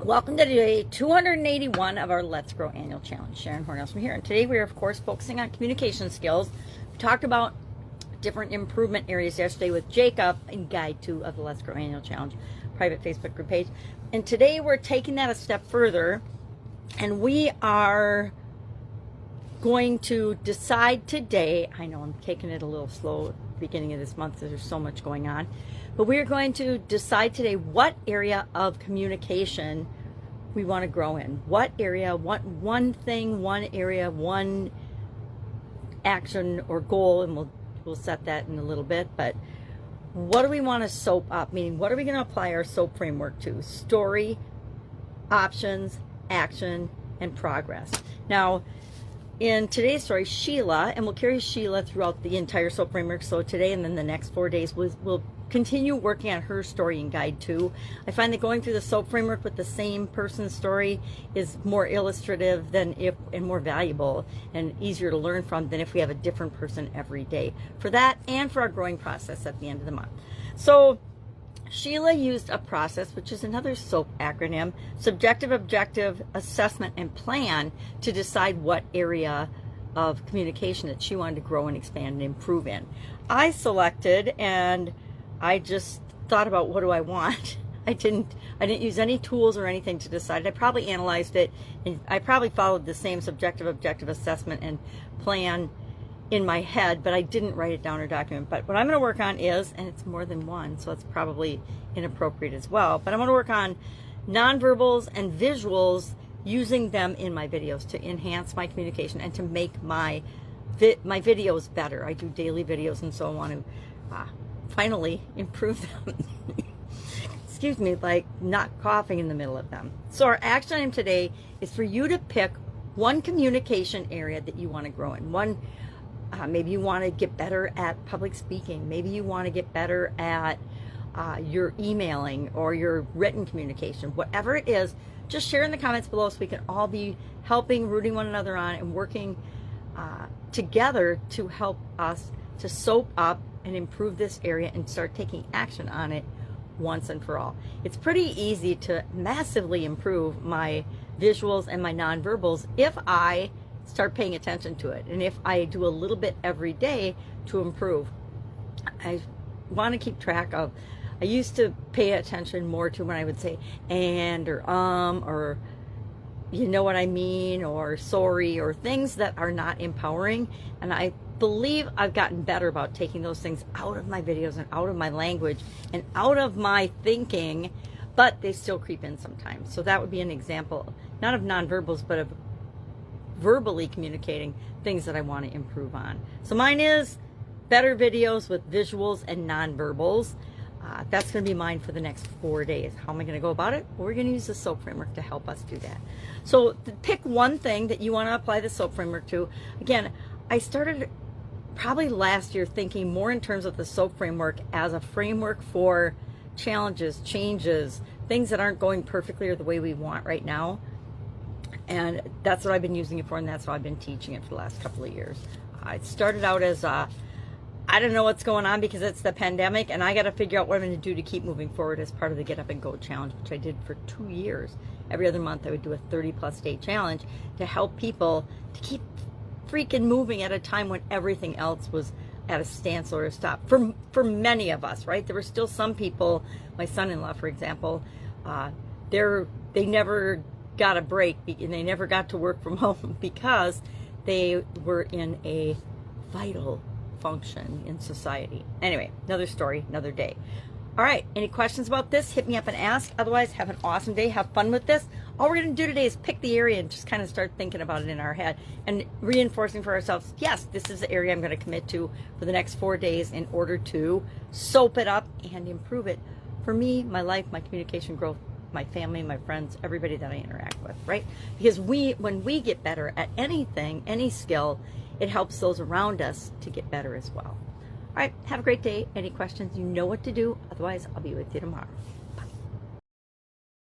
Welcome to day 281 of our Let's Grow Annual Challenge. Sharon Horne-Ellstrom here. And today we are, of course, focusing on communication skills. We talked about different improvement areas yesterday with Jacob in Guide 2 of the Let's Grow Annual Challenge private Facebook group page. And today we're taking that a step further, and we are going to decide today. I know I'm taking it a little slow at the beginning of this month. There's so much going on. But we're going to decide today what area of communication we want to grow in. What area, one thing, one area, one action or goal, and we'll set that in a little bit. But what do we want to soap up? Meaning, what are we going to apply our SOAP framework to? Story, options, action, and progress. Now, in today's story, Sheila, and we'll carry Sheila throughout the entire SOAP framework. So today and then the next 4 days, we'll continue working on her story in Guide 2. I find that going through the SOAP framework with the same person's story is more illustrative and more valuable and easier to learn from than if we have a different person every day. For that and for our growing process at the end of the month. So Sheila used a process, which is another SOAP acronym, subjective, objective, assessment, and plan, to decide what area of communication that she wanted to grow and expand and improve in. I selected, and I just thought about, what do I want? I didn't use any tools or anything to decide. I probably analyzed it, and I probably followed the same subjective, objective, assessment, and plan in my head, but I didn't write it down or document. But what I'm going to work on is, and it's more than one, so it's probably inappropriate as well, but I'm going to work on nonverbals and visuals, using them in my videos to enhance my communication and to make my videos better. I do daily videos, and so I want to finally improve them. Excuse me, like not coughing in the middle of them. So our action item today is for you to pick one communication area that you want to grow in. Maybe you want to get better at public speaking. Maybe you want to get better at your emailing or your written communication. Whatever it is, just share in the comments below so we can all be helping, rooting one another on, and working together to help us to soap up and improve this area and start taking action on it once and for all. It's pretty easy to massively improve my visuals and my nonverbals if I start paying attention to it, and if I do a little bit every day to improve. I want to keep track of, I used to pay attention more to when I would say and or you know what I mean, or sorry, or things that are not empowering. And I believe I've gotten better about taking those things out of my videos and out of my language and out of my thinking, but they still creep in sometimes. So that would be an example, not of nonverbals, but of verbally communicating things that I want to improve on. So mine is better videos with visuals and nonverbals. That's going to be mine for the next 4 days. How am I going to go about it? Well, we're going to use the SOAP framework to help us do that. So pick one thing that you want to apply the SOAP framework to. Again, I started probably last year thinking more in terms of the SOAP framework as a framework for challenges, changes, things that aren't going perfectly or the way we want right now. And that's what I've been using it for, and that's how I've been teaching it for the last couple of years. It started out as I don't know what's going on because it's the pandemic, and I got to figure out what I'm going to do to keep moving forward as part of the Get Up and Go challenge, which I did for 2 years. Every other month I would do a 30+ day challenge to help people to keep freaking moving at a time when everything else was at a standstill or a stop. For many of us, right? There were still some people, my son-in-law, for example, they never got a break, and they never got to work from home because they were in a vital function in society. Anyway, another story, another day. All right, any questions about this? Hit me up and ask. Otherwise, have an awesome day. Have fun with this. All we're going to do today is pick the area and just kind of start thinking about it in our head and reinforcing for ourselves, yes, this is the area I'm going to commit to for the next 4 days in order to soap it up and improve it for me, my life, my communication growth, my family, my friends, everybody that I interact with, right? Because when we get better at anything, any skill, it helps those around us to get better as well. All right, have a great day. Any questions, you know what to do. Otherwise, I'll be with you tomorrow.